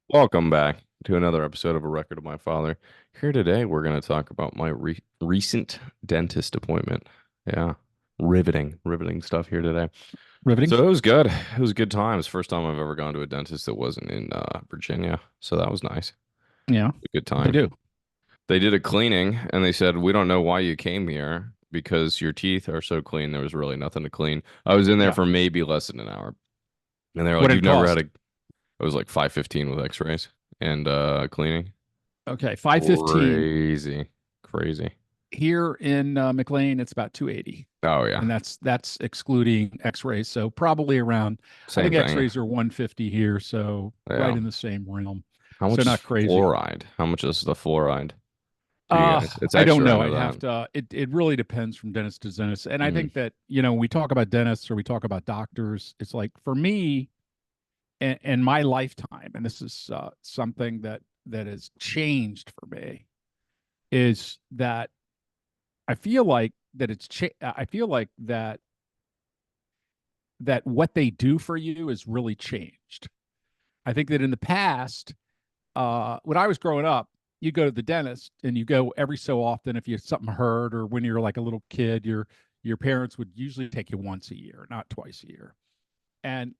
Welcome back to another episode of A Record of My Father. Here today, we're going to talk about my recent dentist appointment. Yeah, riveting stuff here today. Riveting. So it was good. It was good times. First time I've ever gone to a dentist that wasn't in Virginia. So that was nice. Yeah, A good they time. do. They did a cleaning and they said, "We don't know why you came here because your teeth are so clean. There was really nothing to clean." I was in there Yeah. for maybe less than an hour. And they're What like, did "You've it never had a," cost? it was like 515 with x-rays and cleaning. Okay, 515 Crazy. Crazy. here in McLean. It's about 280, Oh yeah. and that's excluding X-rays. So probably around. I Same think thing. X-rays are 150 here, so right Yeah. in the same realm. How So much is not crazy. fluoride? How much is the fluoride for you guys? It's I don't extra, I know. know I'd that. have to. It really depends from dentist to dentist, and I Mm. think that we talk about dentists or we talk about doctors. It's like for me in my lifetime, and this is something that has changed for me is that I feel like that I feel like that what they do for you has really changed. I think that in the past, when I was growing up, you go to the dentist and you go every so often if you something hurt, or when you're like a little kid, your parents would usually take you once a year, not twice a year. And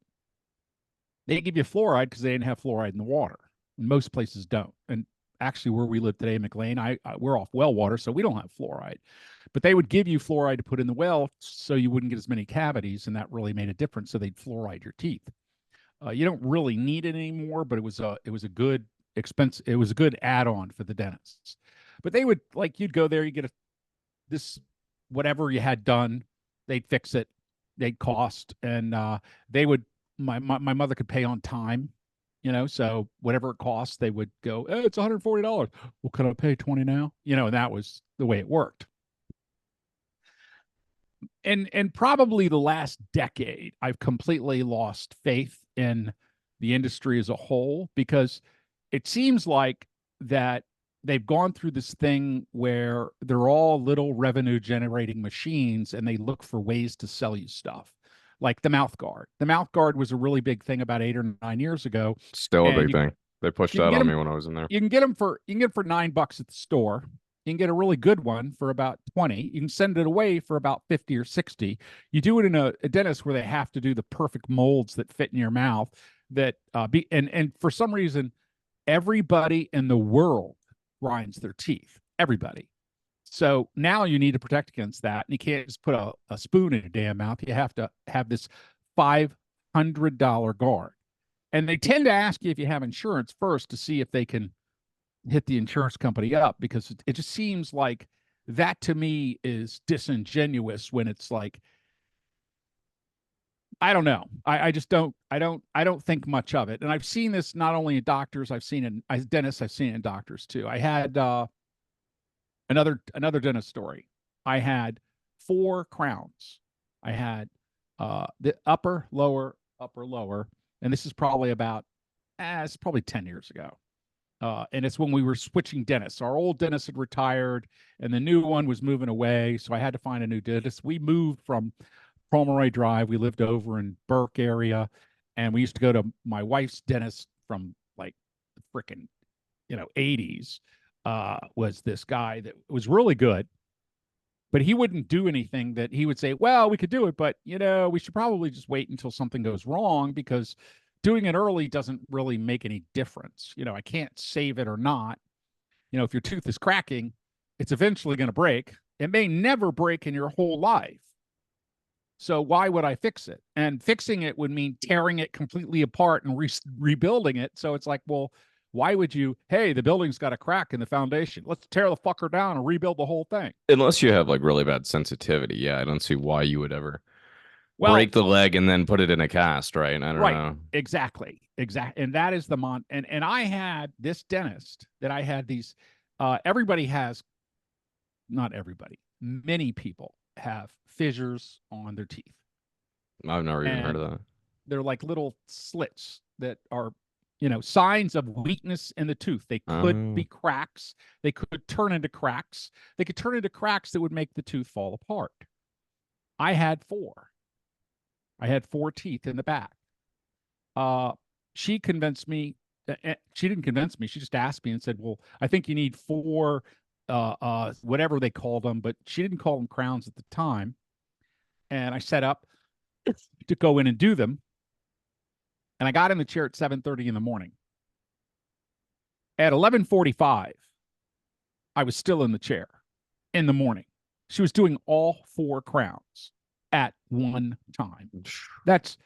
they give you fluoride because they didn't have fluoride in the water. Most places don't. And actually, where we live today in McLean, we're off well water, so we don't have fluoride. But they would give you fluoride to put in the well so you wouldn't get as many cavities, and that really made a difference. So they'd fluoride your teeth. You don't really need it anymore, but it was a good expense. It was a good add-on for the dentists. But they would like you'd go there, you get this whatever you had done, they'd fix it, they'd cost, and they would my mother could pay on time, so whatever it costs, they would go, it's $140. Well, can I pay 20 now? And that was the way it worked. And probably the last decade, I've completely lost faith in the industry as a whole because it seems like that they've gone through this thing where they're all little revenue generating machines and they look for ways to sell you stuff like the mouth guard. The mouth guard was a really big thing about 8 or 9 years ago, Still a and big thing. They pushed you can that get on them me when I was in there. you can get them for $9 at the store. You can get a really good one for about 20. You can send it away for about 50 or 60. You do it in a dentist where they have to do the perfect molds that fit in your mouth that be and for some reason everybody in the world grinds their teeth. Everybody. So now you need to protect against that. And you can't just put a spoon in your damn mouth. You have to have this $500 guard. And they tend to ask you if you have insurance first to see if they can hit the insurance company up, because it just seems like that to me is disingenuous when it's like, I don't know. I just don't think much of it. And I've seen this not only in doctors, I've seen it as dentists, I've seen it in doctors too. I had another dentist story. I had four crowns. I had the upper, lower, and this is probably about it's probably 10 years ago. And it's when we were switching dentists. Our old dentist had retired, and the new one was moving away, so I had to find a new dentist. We moved from Pomeroy Drive. We lived over in Burke area, and we used to go to my wife's dentist from like the frickin' 80s. Was this guy that was really good, but he wouldn't do anything that he would say, well, we could do it, but we should probably just wait until something goes wrong, because doing it early doesn't really make any difference. I can't save it or not. If your tooth is cracking, it's eventually going to break. It may never break in your whole life. So why would I fix it? And fixing it would mean tearing it completely apart and rebuilding it. So it's like, well, why would you? Hey, the building's got a crack in the foundation. Let's tear the fucker down and rebuild the whole thing. Unless you have like really bad sensitivity. Yeah, I don't see why you would ever Well, break the leg and then put it in a cast, right? I don't right, know. exactly, and that is the and I had this dentist that I had these. Everybody has, not everybody, many people have fissures on their teeth, I've never even heard and of that. they're like little slits that are, signs of weakness in the tooth. They could be Oh, cracks. They could turn into cracks. They could turn into cracks that would make the tooth fall apart. I had four. I had four teeth in the back. Uh, she convinced me. She didn't convince me. She just asked me and said, "Well, I think you need four, whatever they called them," but she didn't call them crowns at the time. And I set up to go in and do them, and I got in the chair at 7:30 in the morning. At 11:45, I was still in the chair in the morning. She was doing all four crowns at one time. That's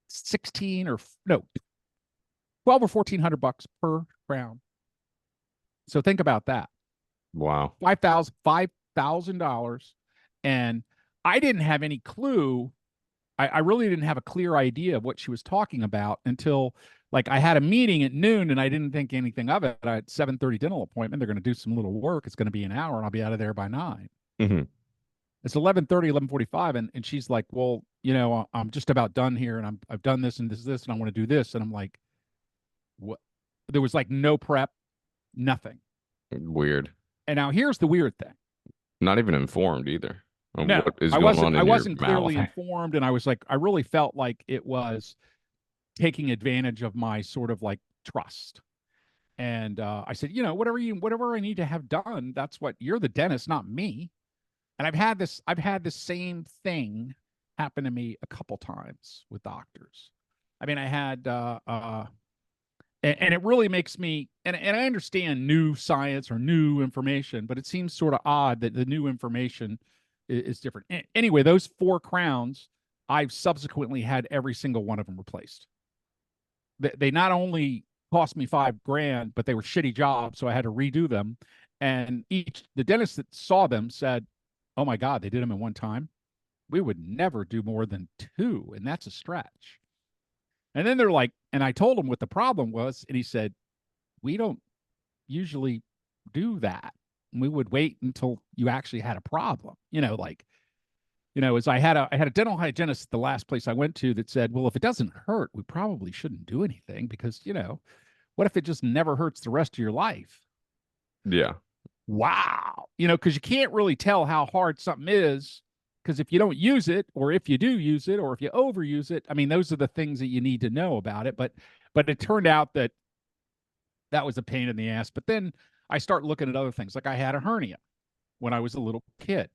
16 or no, 12 or 1400 bucks per crown. So think about that. Wow. $5,000. And I didn't have any clue. I really didn't have a clear idea of what she was talking about until like I had a meeting at noon and I didn't think anything of it. I had 7:30 dental appointment. They're going to do some little work. It's going to be an hour and I'll be out of there by 9. Hmm. It's 11:30, 11:45. And she's like, well, I'm just about done here and I've done this and this, and I want to do this. And I'm like, what? There was like no prep, nothing. Weird. And now here's the weird thing. Not even informed either on No, what is I going wasn't. on I in your wasn't mouth. clearly informed, and I was like, I really felt like it was taking advantage of my sort of like trust. And I said, whatever I need to have done, that's what you're the dentist, not me. And I've had the same thing happen to me a couple times with doctors. I mean, I had and it really makes me and I understand new science or new information, but it seems sort of odd that the new information is different. Anyway, those four crowns, I've subsequently had every single one of them replaced. They not only cost me $5,000, but they were shitty jobs, so I had to redo them. And the dentist that saw them said, "Oh my God, they did them in one time. We would never do more than two, and that's a stretch." And then they're like, and I told him what the problem was, and he said, "We don't usually do that. We would wait until you actually had a problem." As I had a dental hygienist at the last place I went to that said, "Well, if it doesn't hurt, we probably shouldn't do anything because, what if it just never hurts the rest of your life?" Yeah. Wow. Because you can't really tell how hard something is because if you don't use it, or if you do use it, or if you overuse it, I mean, those are the things that you need to know about it. But it turned out that was a pain in the ass. But then I start looking at other things. Like I had a hernia when I was a little kid,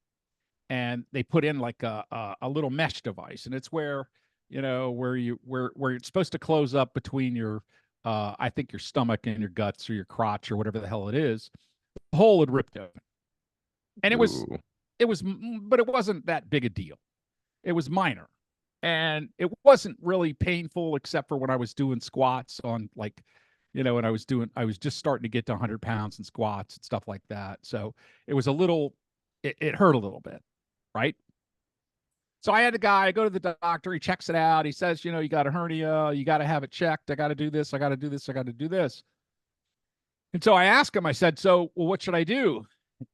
and they put in like a little mesh device, and it's where where it's supposed to close up between your I think your stomach and your guts or your crotch or whatever the hell it is. The hole had ripped open, and Ooh. but it wasn't that big a deal. It was minor, and it wasn't really painful except for when I was doing squats on like, and I was just starting to get to 100 pounds in squats and stuff like that. So it was it hurt a little bit, right? So I had the guy go to the doctor. He checks it out. He says, you got a hernia. You got to have it checked. I got to do this. I got to do this. I got to do this. And so I asked him, I said, "So, well, what should I do?"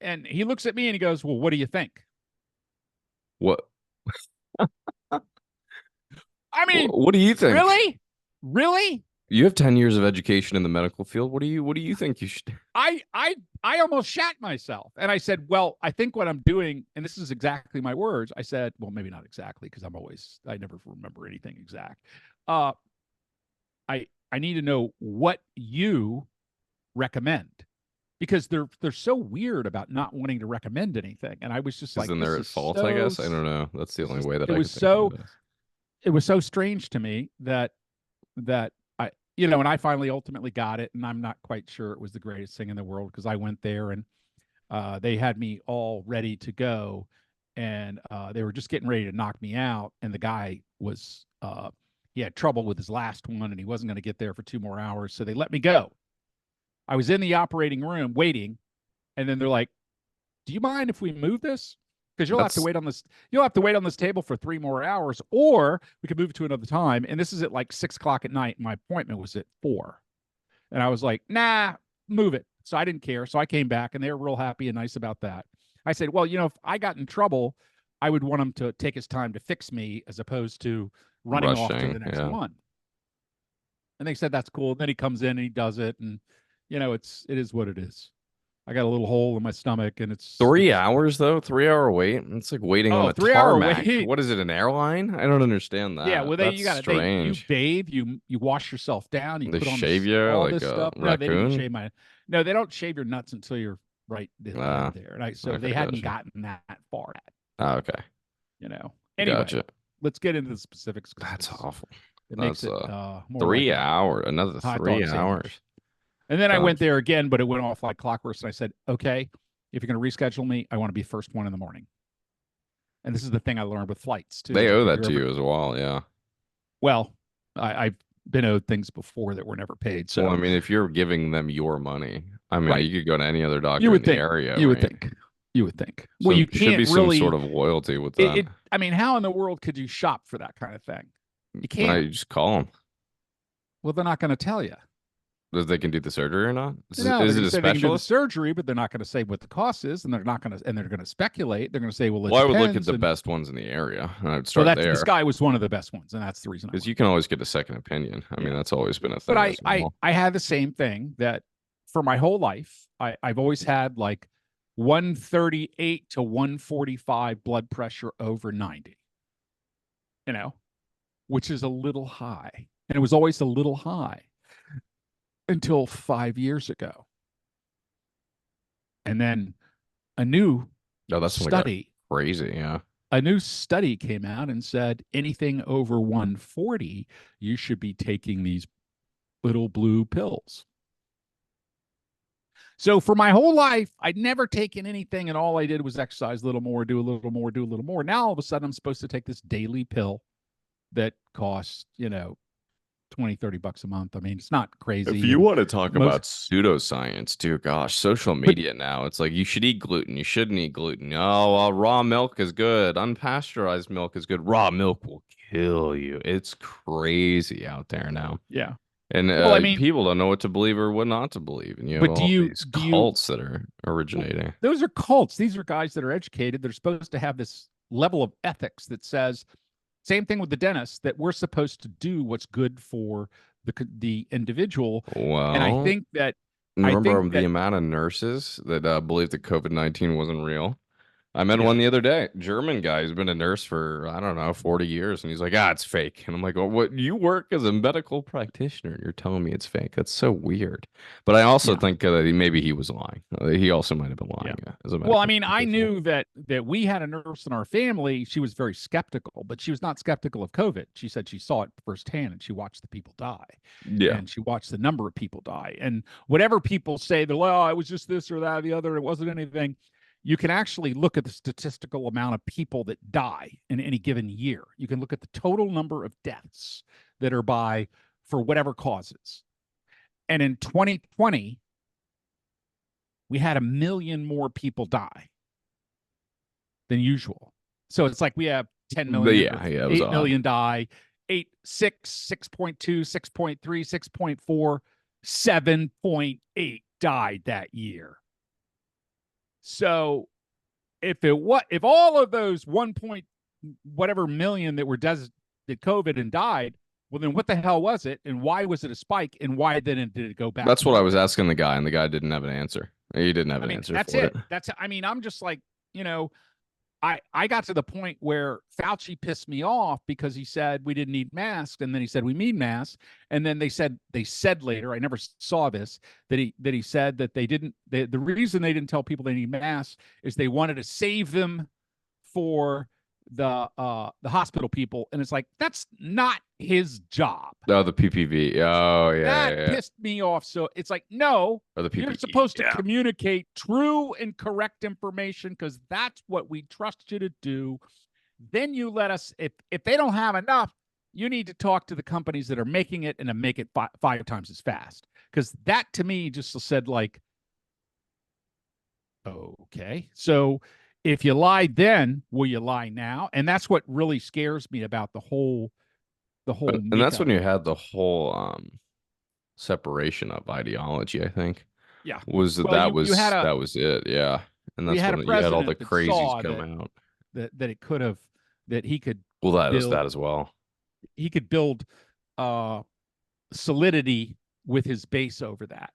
And he looks at me and he goes, "Well, what do you think?" What I mean, what do you think? really? Really? You have 10 years of education in the medical field. What do you think you should? I almost shat myself. And I said, "Well, I think what I'm doing," and this is exactly my words. I said, well, maybe not exactly, because I never remember anything exact. Uh I need to know what you recommend, because they're so weird about not wanting to recommend anything. And I was just Because like, then this they're at is fault, I so guess. I don't know. That's the this only is way that it I was could think of so this. it was so strange to me that I and I finally ultimately got it, and I'm not quite sure it was the greatest thing in the world, because I went there and they had me all ready to go, and they were just getting ready to knock me out, and the guy was he had trouble with his last one, and he wasn't going to get there for 2 more hours, so they let me go. I was in the operating room waiting, and then they're like, "Do you mind if we move this? Because you'll have to That's wait on this. You'll have to wait on this table for 3 more hours, or we could move it to another time." And this is at like 6 o'clock at night. My appointment was at 4, and I was like, "Nah, move it." So I didn't care. So I came back, and they were real happy and nice about that. I said, "Well, if I got in trouble, I would want him to take his time to fix me as opposed to running off to the rushing. next Yeah. one." And they said that's cool. And then he comes in and he does it, and it is what it is. I got a little hole in my stomach, and Three it's hours though, 3 hour wait. It's like waiting on oh the 3 hour tarmac. wait. What is it, an airline? I don't understand Yeah, that. well, That's you strange. bathe, you wash yourself down, you They put on shave you all like this a stuff. No, they didn't raccoon. shave my. No, they don't shave your nuts until you're right Ah, there, and so okay, they hadn't gotcha. gotten that far yet, Ah, okay, you know. Anyway, gotcha. let's get into the specifics because That's awful. it makes That's it more like three a hour, another hot three dog hours. sandwich. And then I went Gosh, there again, but it went off like clockwork. And I said, okay, if you're going to reschedule me, I want to be first one in the morning. And this is the thing I learned with flights too. they Like owe if that you're to ever, you as well. Yeah. well, I've been owed things before that were never paid. Well, I So, mean, if you're giving them your money, I mean, right. you could go to any other You doctor in would the think, area, you would right? think, you would think. Well, So you should can't be some sort really, of loyalty with that. I mean, how in the world could you shop for that kind of thing? You can't. You just call them. Well, they're not going to tell you. If they can do the surgery or not? No, they're Is going it to a say they can do the specialist? surgery, but they're not going to say what the cost is, and they're not going to, and they're going to speculate. They're going to say, well, it Well, I would look at depends, the and best ones in the area, and I'd well, start that's this there guy was one of the best ones, and that's the reason I because went. you can always get a second opinion. I mean, Yeah, that's always been a but thing as well. I had the same thing that for my whole life, I've always had like 138 to 145 blood pressure over 90. You know, which is a little high, and it was always a little high until 5 years ago, and then a new No, that's when it got study crazy. Yeah. a new study came out and said anything over 140, you should be taking these little blue pills. So for my whole life, I'd never taken anything, and all I did was exercise a little more, do a little more, do a little more. Now all of a sudden, I'm supposed to take this daily pill that costs, 20, $30 a month. I mean, it's not If crazy. you And want to talk most, about pseudoscience, too, gosh, social but media now, it's like you should eat gluten, you shouldn't eat gluten. Oh, well, raw milk is good, unpasteurized milk is good. Raw milk will kill you. It's crazy out there now. yeah. And Well, I mean, people don't know what to believe or what not to believe. And you have but all these do you, cults that are well, originating. those are cults. These are guys that are educated. They're supposed to have this level of ethics that says, same thing with the dentist, that we're supposed to do what's good for the individual. And Well, I think remember the that amount of nurses that believed that COVID-19 wasn't real? I met yeah, one the other day. German guy who's been a nurse for, I don't know, 40 years. And he's like, it's fake. And I'm like, well, what? You work as a medical practitioner and you're telling me it's fake. That's so weird. But I also yeah, think that maybe he was lying. He also might have been yeah. lying as a Well, I medical mean, I professional. knew that we had a nurse in our family. She was very skeptical, but she was not skeptical of COVID. She said she saw it firsthand and she watched the people die, Yeah. and she watched the number of people die. And whatever people say, they're like, oh, it was just this or that or the other. It wasn't anything. You can actually look at the statistical amount of people that die in any given year. You can look at the total number of deaths that are by for whatever causes. And in 2020, we had 1 million more people die than usual. So it's like we have 10 But million or yeah, it was 8 odd. million die, 8, 6, 6.2, 6.3, 6.4, 7.8 died that year. So if all of those 1 point whatever million that were that COVID and died, well then what the hell was it, and why was it a spike, and why then did it go back That's what I was down? asking the guy, and the guy didn't have an answer. He didn't have I an mean, answer that's for it. it. I mean, I'm just like, I got to the point where Fauci pissed me off because he said we didn't need masks, and then he said we need masks, and then they said later, I never saw this, that he said that the reason they didn't tell people they need masks is they wanted to save them for the hospital people, and it's like that's not his job. Oh, the PPV. Oh, yeah, That yeah, yeah. pissed me off. So it's like, no, Or the you're PPE. supposed to Yeah. communicate true and correct information because that's what we trust you to do. Then you let us, if they don't have enough, you need to talk to the companies that are making it and to make it five times as fast. Because that to me just said like, okay, so if you lied then, will you lie now? And that's what really scares me about the whole And that's when makeup. you had the whole separation of ideology, I think. Yeah. Was Well, that was it, yeah. And you that's had a when you had all the president that crazies saw come out. that it could have that Well, that is build that as well. he could build uh solidity with his base over that.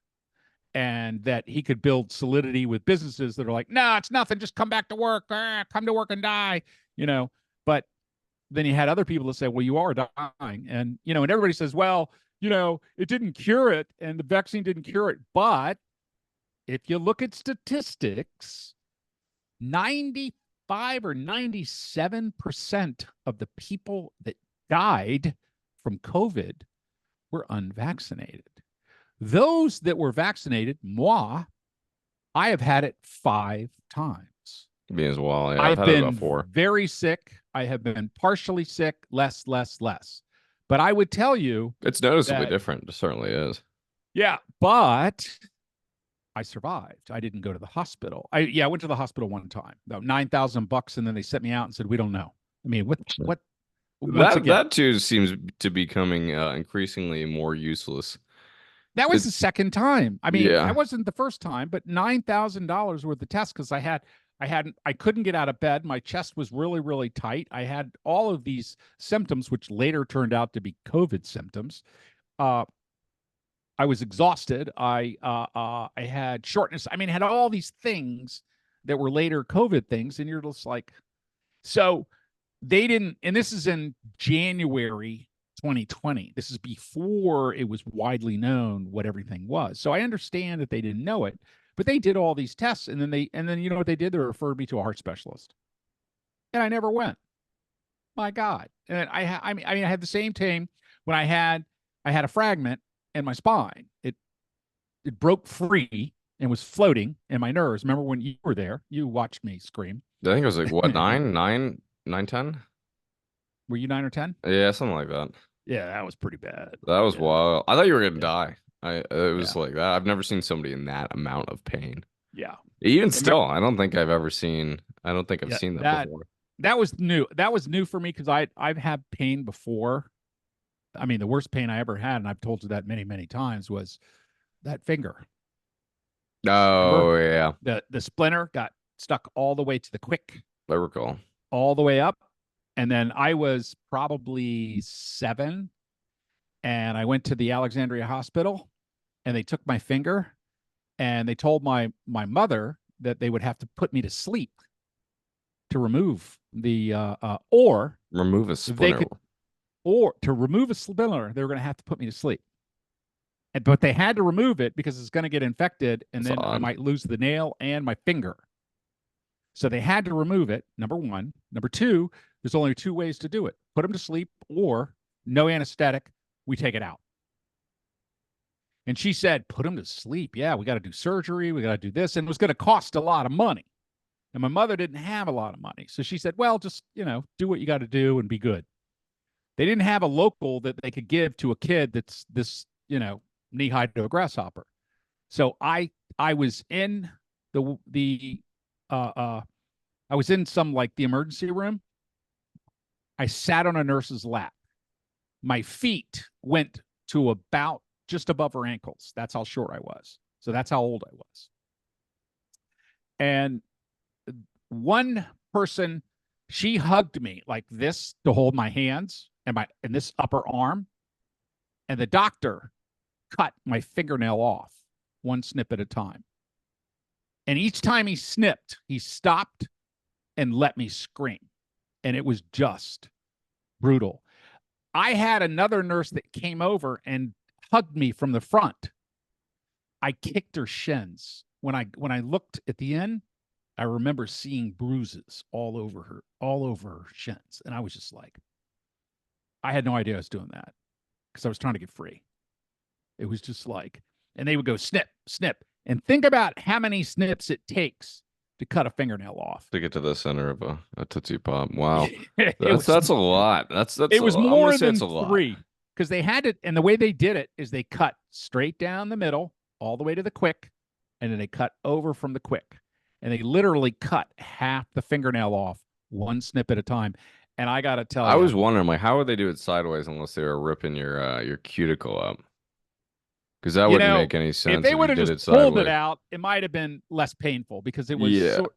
and that he could build solidity with businesses that are like, no, it's nothing, just come back to work, come to work and die, you know. But then you had other people that say, well, you are dying, and and everybody says, well, it didn't cure it, and the vaccine didn't cure it. But if you look at statistics, 95 or 97% of the people that died from COVID were unvaccinated. Those that were vaccinated, moi, I have had it 5 times. Me as well. Yeah, I've I've had it about been 4. very sick. I have been partially sick, less, less, less. But I would tell you It's noticeably that, different. It certainly is. yeah, but I survived. I didn't go to the hospital. I went to the hospital one time, about $9,000, and then they sent me out and said, we don't know. I mean, what, once That again, that too seems to be becoming increasingly more useless. that was It, the second time. I mean, yeah. that wasn't the first time, but $9,000 worth of tests because I couldn't get out of bed. My chest was really, really tight. I had all of these symptoms, which later turned out to be COVID symptoms. Uh, I was exhausted. I had shortness. I mean, I had all these things that were later COVID things, and you're just like, so they didn't. And this is in January 2020. This is before it was widely known what everything was. So I understand that they didn't know it, but they did all these tests, and then you know what they did? They referred me to a heart specialist, and I never went. My God! And I had the same thing when I had a fragment in my spine. It broke free and was floating in my nerves. Remember when you were there? You watched me scream. I think it was like what, 9, 10? Were you 9 or 10? Yeah, something like that. Yeah, that was pretty bad. That was Yeah, wild. I thought you were gonna yeah, die. It was yeah, like that. I've never seen somebody in that amount of pain. yeah. Even Remember, still, I don't think I've ever seen. I don't think I've yeah, seen that that before. that was new. That was new for me because I've had pain before. I mean, the worst pain I ever had, and I've told you that many, many times, was that finger. Remember? Oh yeah, The splinter got stuck all the way to the quick, I recall. all the way up. And then I was probably 7, and I went to the Alexandria Hospital, and they took my finger, and they told my mother that they would have to put me to sleep to remove the or Remove a they splinter. could or to remove a splinter, they were going to have to put me to sleep. But they had to remove it because it's going to get infected, and That's then I odd. might lose the nail and my finger. So they had to remove it. Number one. Number two, there's only 2 ways to do it: put them to sleep, or no anesthetic, we take it out. And she said, put him to sleep. Yeah, we got to do surgery. We got to do this. And it was going to cost a lot of money. And my mother didn't have a lot of money. So she said, well, just, do what you got to do and be good. They didn't have a local that they could give to a kid that's this, knee high to a grasshopper. So I was in the I was in some like the emergency room. I sat on a nurse's lap. My feet went to about just above her ankles. That's how short I was. So that's how old I was. And one person, she hugged me like this to hold my hands and this upper arm. And the doctor cut my fingernail off, one snip at a time. And each time he snipped, he stopped and let me scream. And it was just brutal. I had another nurse that came over and hugged me from the front. I kicked her shins. When I looked at the end, I remember seeing bruises all over her shins. And I was just like, I had no idea I was doing that because I was trying to get free. It was just like, and they would go snip, snip. And think about how many snips it takes to cut a fingernail off. To get to the center of a Tootsie Pop. Wow. it That's was that's a lot. it was I'm gonna more say it's than a lot. 3 because they had it. And the way they did it is they cut straight down the middle all the way to the quick, and then they cut over from the quick. And they literally cut half the fingernail off, one snip at a time. And I got to tell I you, was wondering, like, how would they do it sideways unless they were ripping your cuticle up? Because that you wouldn't know, make any if sense they if you would have did just it pulled it sideways. out, it might have been less painful because it was Yeah. so.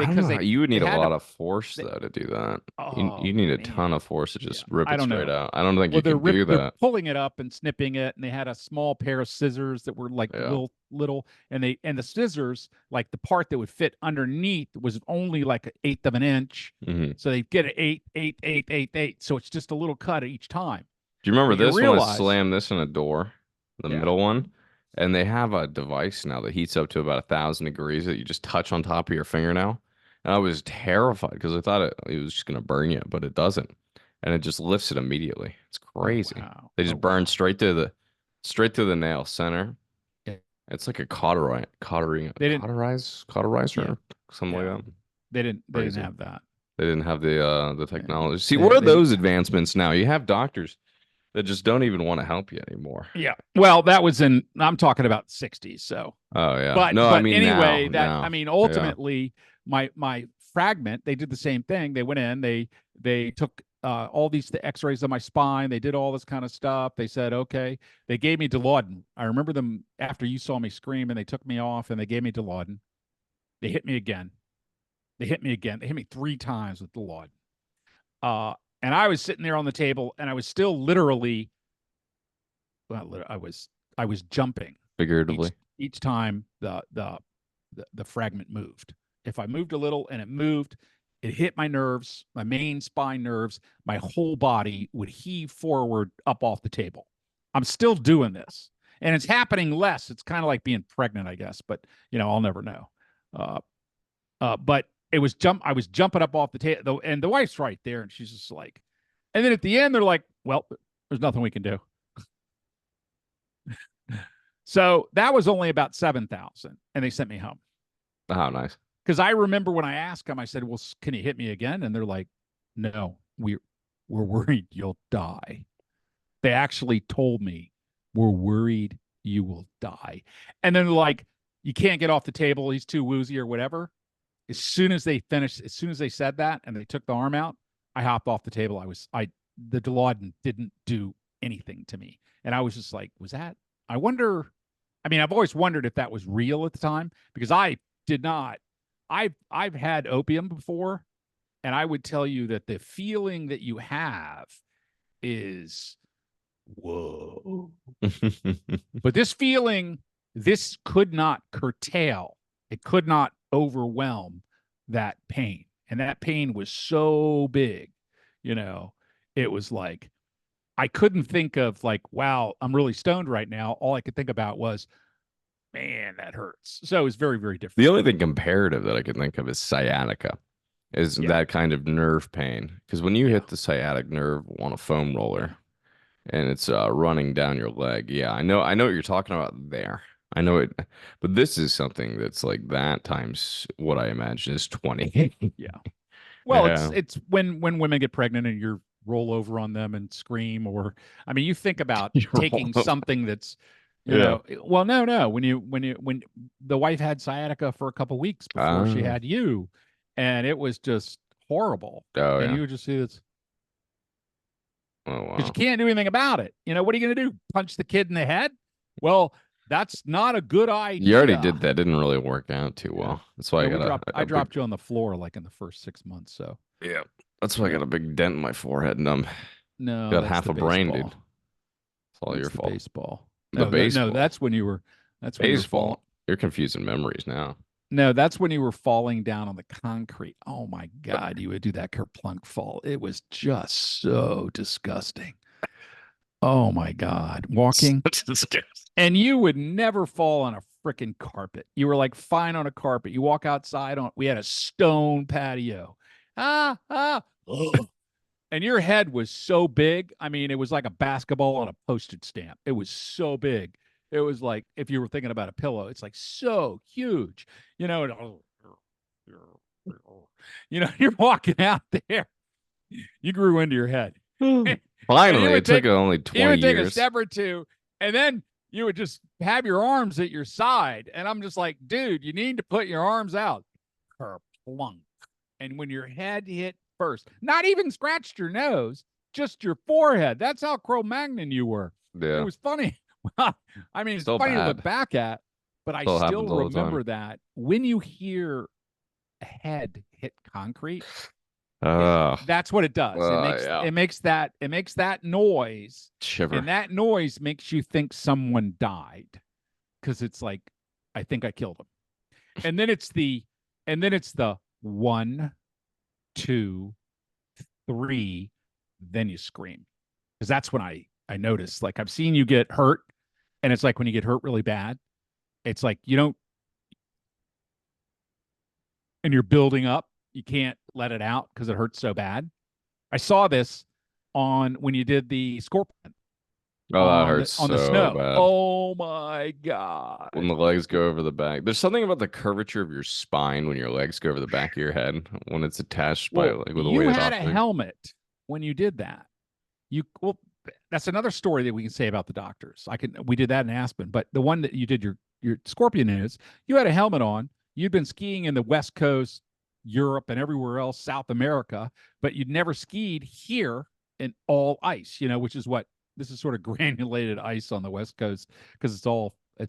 I don't because know. You would they need a had to. lot of force They, though to do that. You oh need a ton man, of force to yeah, just rip I it don't straight know. out. I don't think you Well, can do they're that. pulling it up and snipping it, and they had a small pair of scissors that were like Yeah. little, and the scissors, like the part that would fit underneath, was only like an eighth of an inch. Hmm. So they get an eight. So it's just a little cut each time. Do you remember But you this when I realize, slammed this in a door, the yeah, middle one? And they have a device now that heats up to about 1,000 degrees that you just touch on top of your fingernail. And I was terrified because I thought it was just gonna burn you, but it doesn't. And it just lifts it immediately. It's oh crazy. wow, They oh just burn wow, straight through the nail center. yeah. It's like a They didn't, yeah, cauterizer, something yeah, like that. they didn't Crazy. have that. They didn't have the Yeah. technology. See, where are They didn't. those advancements now? You have doctors that just don't even want to help you anymore. Yeah. Well, that was in. I'm talking about '60s. So, Oh yeah. No, I but mean anyway, I now. mean, Yeah. ultimately, my fragment, they did the same thing. They went in. They took all these X-rays of my spine. They did all this kind of stuff. They said, okay. They gave me Dilaudid. I remember them after you saw me scream, and they took me off, and they gave me Dilaudid. They hit me again. They hit me again. They hit me 3 times with Dilaudid. Uh, and I was sitting there on the table, and I was still literally, well, I was jumping each Figuratively. each time the fragment moved. If I moved a little and it moved, it hit my nerves, my main spine nerves, my whole body would heave forward up off the table. I'm still doing this. And it's happening less. It's kind of like being pregnant, I guess, but I'll never know. Uh, but I was jumping up off the table, and the wife's right there, and she's just like, and then at the end, they're like, well, there's nothing we can do. So that was only about 7,000, and they sent me home. Oh, nice. Because I remember when I asked them, I said, "Well, can you hit me again?" And they're like, "No, we're worried you'll die." They actually told me, "We're worried you will die." And then they're like, "You can't get off the table. He's too woozy or whatever." As soon as they said that, and they took the arm out, I hopped off the table. The Dilaudid didn't do anything to me, and I was just like, "Was that?" I wonder. I mean, I've always wondered if that was real at the time because I did not. I've had opium before, and I would tell you that the feeling that you have is whoa. But this could not curtail. It could not overwhelm that pain. And that pain was so big, you know, it was like I couldn't think of like, wow, I'm really stoned right now. All I could think about was, man, that hurts. So it was very, very The different. only thing comparative that I can think of is sciatica, is Yeah. that kind of nerve pain. Because when you Yeah. hit the sciatic nerve on a foam Yeah. roller and it's running down your leg, yeah, I know what you're talking about there. I know Yeah. it, but this is something that's like that times what I imagine is 20. Yeah. Well, Yeah. it's when women get pregnant and you're roll over on them and scream, or I mean, you think about You're all taking over. something that's, Yeah. well, no, when the wife had sciatica for a couple weeks before she Oh. had you, and it was just horrible, Oh and yeah. you would just see this Oh because you wow. can't do anything about it. What are you going to do? Punch the kid in the head? Well, that's not a good You already idea. did that. Didn't really work out too Yeah. well. That's why I No, got I a big dropped you on the floor like in the first 6 months. So yeah. That's why I yeah. got a big dent in my forehead and I'm No, got that's half the a brain, dude. baseball. It's all That's your the fault. baseball. The No, no, baseball. that's when you were falling. Baseball. You're confusing memories now. No, that's when you were falling down on the concrete. Oh my God, you would do that kerplunk fall. It was just so disgusting. Oh my God. Walking. Such disgust. And you would never fall on a freaking carpet. You were like fine on a carpet. You walk outside we had a stone patio. Ah, ah. Ugh. And your head was so big. I mean, it was like a basketball on a postage stamp. It was so big. It was like if you were thinking about a pillow, it's like so huge. You know, you're walking out there. You grew into your head. And Finally, it took only you 20 would take a years. step or two, and then you would just have your arms at your side. And I'm just like, dude, you need to put your arms out. Kerplunk. And when your head hit first, not even scratched your nose, just your forehead. That's how Cro-Magnon you were. It Yeah. was funny. I mean, it's Still funny to look bad. back at, but I Still still happens all the time. remember that when you hear head hit concrete, Uh, that's what it does. yeah. It makes that noise, Shiver. and that noise makes you think someone died because it's like, I think I killed him. And then it's the one, two, three, then you scream. Because that's when I notice, like, I've seen you get hurt, and it's like when you get hurt really bad, it's like you don't, and you're building up, you can't let it out because it hurts so bad. I saw this on when you did the scorpion Oh, that hurts on the so snow. bad. Oh my god. When the legs go over the back. There's something about the curvature of your spine when your legs go over the back of your head when it's attached by Well, like with a you weighted had a object. helmet when you did that. You well, that's another story that we can say about the doctors. We did that in Aspen, but the one that you did your scorpion is you had a helmet on. You'd been skiing in the West Coast, Europe, and everywhere else, South America, but you'd never skied here in all ice. Which is what this is, sort of granulated ice on the West Coast because it's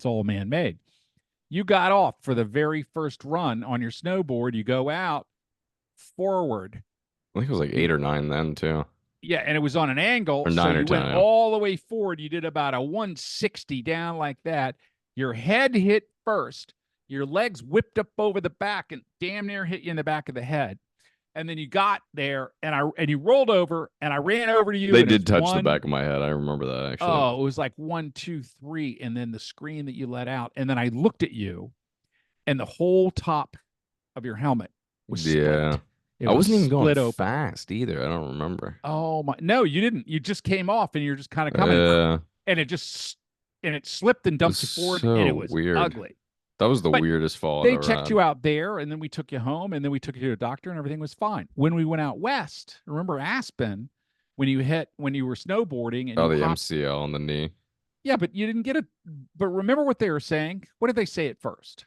all man made. You got off for the very first run on your snowboard. You go out forward. I think it was like You 8 or 9 then too. Yeah, and it was on an angle, Or so 9 or 10, you went yeah. all the way forward. You did about a 160 down like that. Your head hit first. Your legs whipped up over the back and damn near hit you in the back of the head. And then you got there, and you rolled over, and I ran over to you, They and it was did touch the one. back of my head. I remember that actually. Oh, it was like one, two, three, and then the scream that you let out, and then I looked at you, and the whole top of your helmet was Yeah. split. It I was wasn't even going split open. fast either. I don't remember. Oh my! No, you didn't. You just came off, and you're just kind of coming, Uh, and it slipped and it was dumped you forward, and it so was weird. ugly. That was the But weirdest fall I've they ever checked had. you out there, and then we took you home, and then we took you to a doctor, and everything was fine. When we went out west, remember Aspen, when you were snowboarding and Oh, you the hopped. MCL on the knee. Yeah, but you didn't get it. But remember what they were saying? What did they say at first?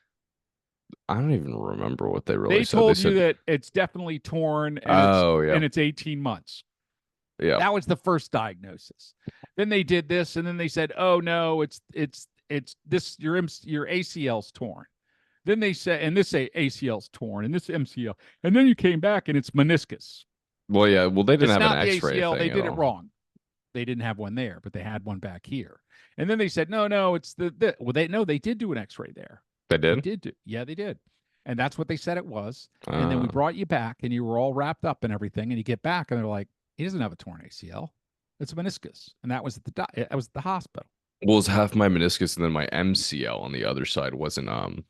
I don't even remember what they really They said. They told you said, that it's definitely torn, and it's "Oh, yeah, and it's 18 months. yeah." That was the first diagnosis. Then they did this, and then they said, "Oh no, it's this your ACL's torn." Then they said, and this ACL's torn, and this MCL, and then you came back, and it's meniscus. Well, yeah. Well, they didn't It's have an not the X-ray ACL. They thing at did it all. wrong. They didn't have one there, but they had one back here. And then they said, no, it's the well, they did do an X-ray there. They They did. did do, yeah, they did. And that's what they said it was. And then we Uh, brought you back, and you were all wrapped up and everything. And you get back, and they're like, he doesn't have a torn ACL. It's a meniscus. And that was at the hospital. well, it was half my meniscus, and then my MCL on the other side was And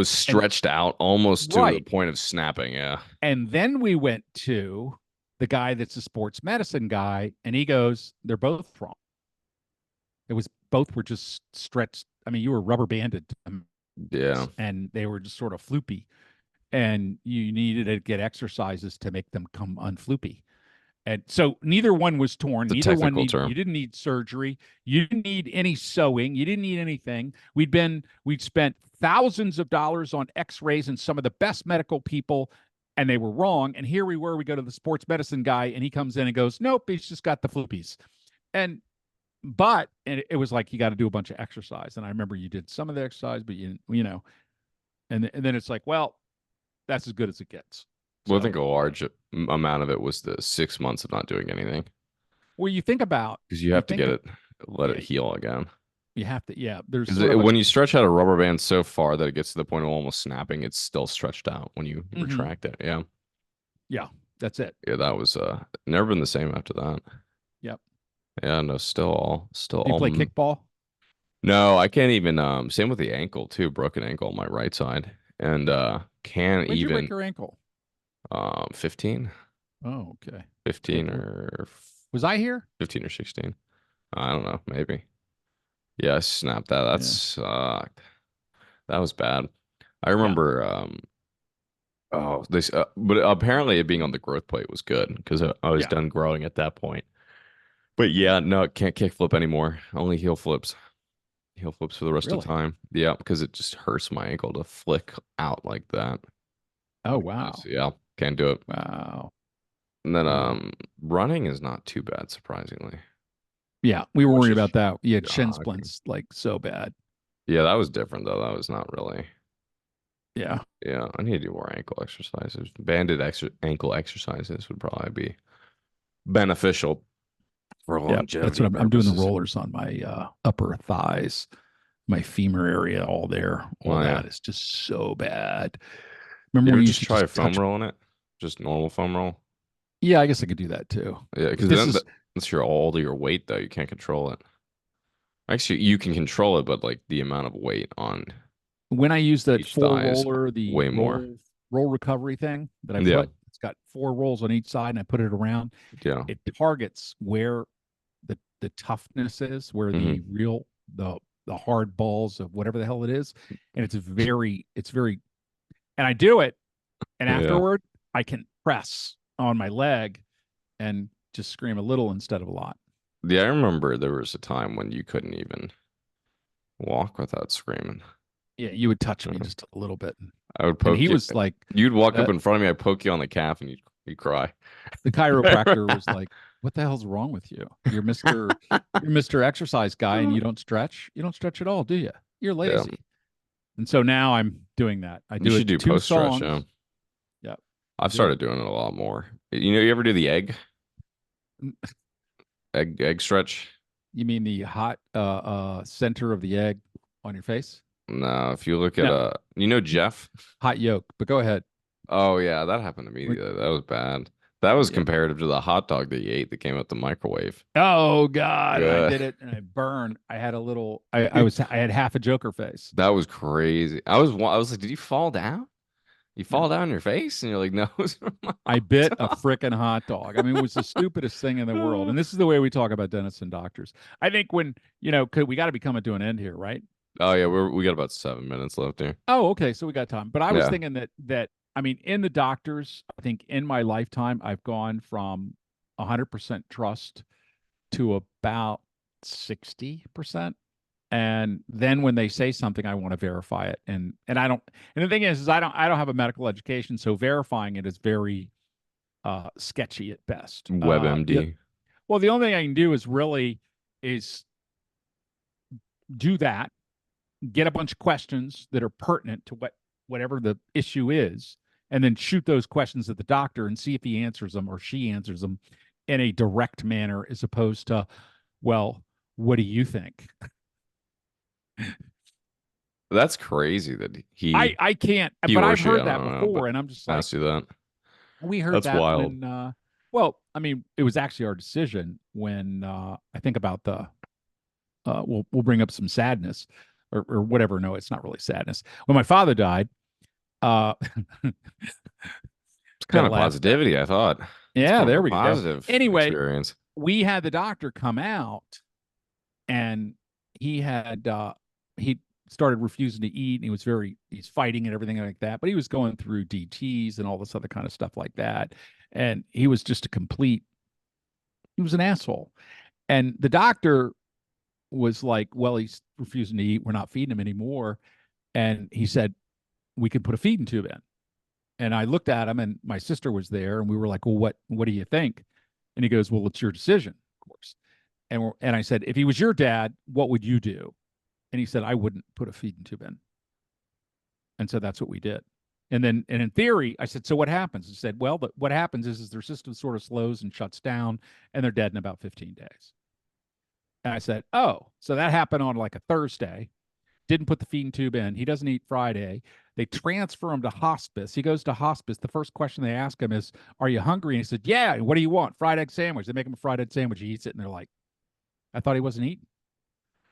stretched out almost to the right. point of snapping. Yeah, And then we went to the guy that's a sports medicine guy, and he goes, they're both wrong. It was both were just stretched. I mean, you were rubber banded, yeah. and they were just sort of floopy, and you needed to get exercises to make them come unfloopy. And so neither one was torn. The Neither one technical need term. you didn't need surgery. You didn't need any sewing. You didn't need anything. We'd spent thousands of dollars on x-rays and some of the best medical people, and they were wrong. And here we were, we go to the sports medicine guy, and he comes in and goes, nope, he's just got the floopies. And it was like you got to do a bunch of exercise. And I remember you did some of the exercise, but and then it's like, well, that's as good as it gets. Well, I think So, a large amount of it was the 6 months of not doing anything well, you think about, because you you have to think get of, it, let it yeah, heal again. you have to, yeah, there's Because sort of a, when you stretch out a rubber band so far that it gets to the point of almost snapping, it's still stretched out when you mhm, retract it. Yeah. yeah, that's it. Yeah, that was never been the same after that. Yep. Yeah, no, still Do you all play kickball? no, I can't even same with the ankle too, broken ankle on my right side. And can't When'd you break even your ankle? 15, Oh, okay. 15 or Was I here? 15 or 16. I don't know, maybe. Yeah, I snapped that. That Yeah. sucked. That was bad. I Yeah. remember oh, this but apparently it being on the growth plate was good because I was Yeah. done growing at that point. But yeah, no, can't kick flip anymore. Only heel flips. Heel flips for the rest of the Really? time. Yeah, because it just hurts my ankle to flick out like that. Oh, So wow. yeah, can't do it. Wow. And then Wow. running is not too bad, surprisingly. Yeah. We were Which worried is about that. You had shin jogging. splints like so bad. Yeah, that was different though. That was not really. Yeah. Yeah, I need to do more ankle exercises. Ankle exercises would probably be beneficial for Yeah. That's what longevity I'm doing the purposes. rollers on my upper thighs, my femur area, all there. All Oh yeah. that is just so bad. Remember You ever when you used just to try just foam touch? rolling it? Just normal foam roll? Yeah, I guess I could do that too. Yeah, But because this then is that's your all your weight though. You can't control it. Actually, you can control it, but like the amount of weight on when I use that each four thigh is roller, the way more. roll recovery thing that I Yeah, put, it's got four rolls on each side and I put it around. yeah. It targets where the toughness is, where Hmm. the real the hard balls of whatever the hell it is. And it's very and I do it and Yeah. afterward I can press on my leg and just scream a little instead of a lot. Yeah, I remember there was a time when you couldn't even walk without screaming. Yeah, you would touch me Uh, just a little bit. I would And poke he you. was like, You'd walk up uh, in front of me, I'd poke you on the calf, and you'd cry. the chiropractor was like, "What the hell's wrong with you? You're Mister Exercise guy, and you don't stretch. You don't stretch at all, do you? You're Yeah, lazy." And so now I'm doing that. I you do it should do two post stretch. Yeah, songs. Yep, I I've do it. started doing it a lot more. You ever do the egg stretch? You mean the hot center of the egg on your face? No, if you look at No, Jeff. hot yolk. But go ahead. Oh yeah, that happened to me the other. That was bad. That was Yeah. comparative to the hot dog that you ate that came out the microwave. Oh God, and I Yeah, did it, and I burned. I had a little. I had half a Joker face. that was crazy. I was like, did you fall down? You fall No, down on your face, and you're like, no, it's from my I hot bit a dog. frickin' hot dog. I mean, it was the stupidest thing in the world. And this is the way we talk about dentists and doctors. I think when, we got to be coming to an end here, right? Oh yeah, we got about 7 minutes left here. Oh, okay. So we got time. But I was Yeah, thinking that I mean, in the doctors, I think in my lifetime, I've gone from 100% trust to about 60%. And then when they say something, I want to verify it. And I don't. And the thing is I don't have a medical education, so verifying it is very sketchy at best. Yeah. WebMD. Well, the only thing I can do is do that, get a bunch of questions that are pertinent to whatever the issue is, and then shoot those questions at the doctor and see if he answers them or she answers them in a direct manner, as opposed to, well, what do you think? That's crazy that I can't, he but or I've she, I heard that don't know, but before, and I'm just like, asked you that. we heard That's that wild. when well, I mean, it was actually our decision when I think about the we'll bring up some sadness or whatever. No, it's not really sadness. When my father died, uh, It's kind gotta of laugh at that. positivity, I thought. It's Yeah, more of there a we go. positive Anyway, experience. we had the doctor come out, and he started refusing to eat, and he's fighting and everything like that. But he was going through DTS and all this other kind of stuff like that, and he was just a complete. He was an asshole, and the doctor was like, "Well, he's refusing to eat. We're not feeding him anymore." And he said, "We can put a feeding tube in." And I looked at him, and my sister was there, and we were like, "Well, what do you think?" And he goes, "Well, it's your decision, of course." And I said, "If he was your dad, what would you do?" And he said, "I wouldn't put a feeding tube in." And so that's what we did. And in theory, I said, "So what happens?" He said, "Well, but what happens is their system sort of slows and shuts down, and they're dead in about 15 days." And I said, "Oh, so that happened on like a Thursday. Didn't put the feeding tube in. He doesn't eat Friday. They transfer him to hospice. He goes to hospice. The first question they ask him is, "Are you hungry?" And he said, "Yeah. What do you want?" "Fried egg sandwich." They make him a fried egg sandwich. He eats it, and they're like, "I thought he wasn't eating."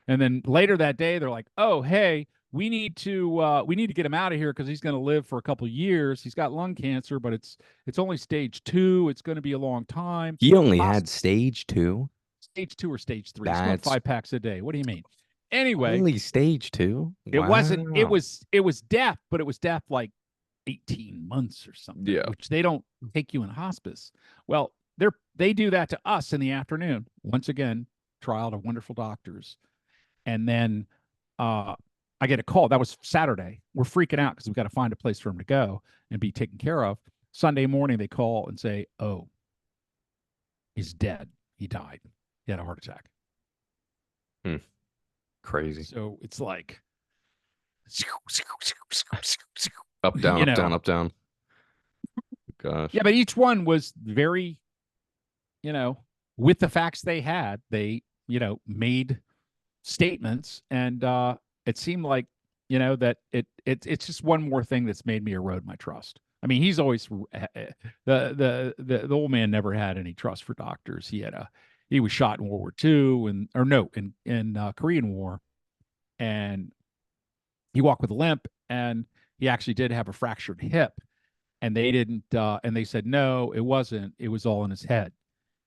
And then later that day, they're like, "Oh, hey, we need to get him out of here because he's going to live for a couple of years. He's got lung cancer, but it's only stage 2. It's going to be a long time. He only Hosp- had stage two. Stage 2 or stage 3. He's going That's 5 packs a day. What do you mean?" Anyway, only stage two. it wasn't. It Wow. was it was death, but it was death like 18 months or something, Yeah. which they don't take you in hospice. Well, they do that to us in the afternoon. Once again, trial of wonderful doctors. And then uh, I get a call. That was Saturday. We're freaking out because we've got to find a place for him to go and be taken care of. Sunday morning, they call and say, "Oh, he's dead. He died. He had a heart attack." Hmm. Crazy. So it's like, Up, down, you up, down, know. up, down. Yeah, Gosh. but each one was very, you know, with the facts they had, they, made statements, and it seemed like, that it's just one more thing that's made me erode my trust. I mean, he's always the old man never had any trust for doctors. He was shot in World War II, and or no, in Korean War, and he walked with a limp, and he actually did have a fractured hip, and they didn't, and they said no, it wasn't. It was all in his head.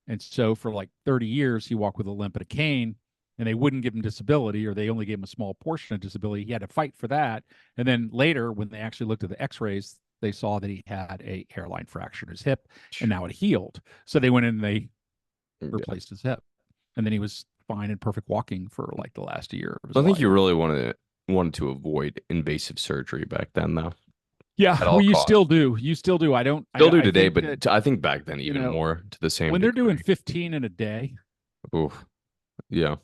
And so for like 30 years, he walked with a limp and a cane, and they wouldn't give him disability, or they only gave him a small portion of disability. He had to fight for that. And then later, when they actually looked at the x-rays, they saw that he had a hairline fracture in his hip, and now it healed. So they went in and they Yeah. replaced his hip. And then he was fine and perfect walking for like the last year of his I think you life. really wanted to avoid invasive surgery back then, though, Yeah, at well, all you still costs. do. You still do. I don't. Still do I today, think but that I think back then you even know more to the same when they're doing degree. 15 in a day, Oof. Yeah.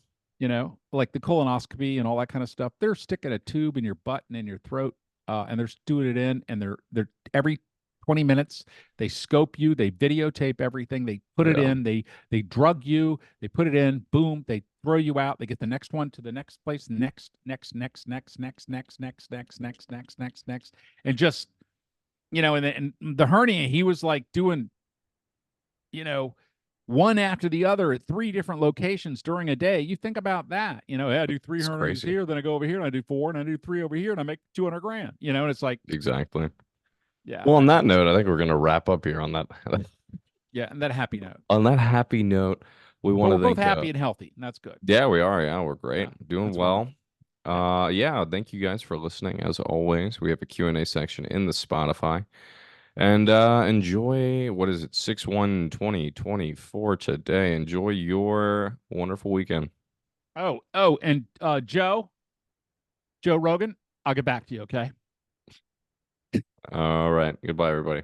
like the colonoscopy and all that kind of stuff. They're sticking a tube in your butt and in your throat, and they're doing it in, and they're every 20 minutes they scope you, they videotape everything, they put it Yeah. in, they drug you, they put it in, boom, they throw you out, they get the next one to the next place, next, and just and the hernia, he was like doing you know, one after the other at three different locations during a day. You think about that. Hey, I do three It's hernias crazy. here, then I go over here and I do four, and I do three over here, and I make 200 grand. And it's like, Exactly. yeah, Well, on that that kind of note, stuff. I think we're going to wrap up here on that. Yeah, and that happy note. On that happy note, we But want we're to both thank, happy and healthy, and that's good. yeah, we are. Yeah, we're great. Yeah, Doing that's what well. matters. Yeah. Yeah, thank you guys for listening. As always, we have a Q&A section in the Spotify. And enjoy, what is it, 6/1/2024 today. Enjoy your wonderful weekend. And Joe Rogan, I'll get back to you. Okay. All right. Goodbye, everybody.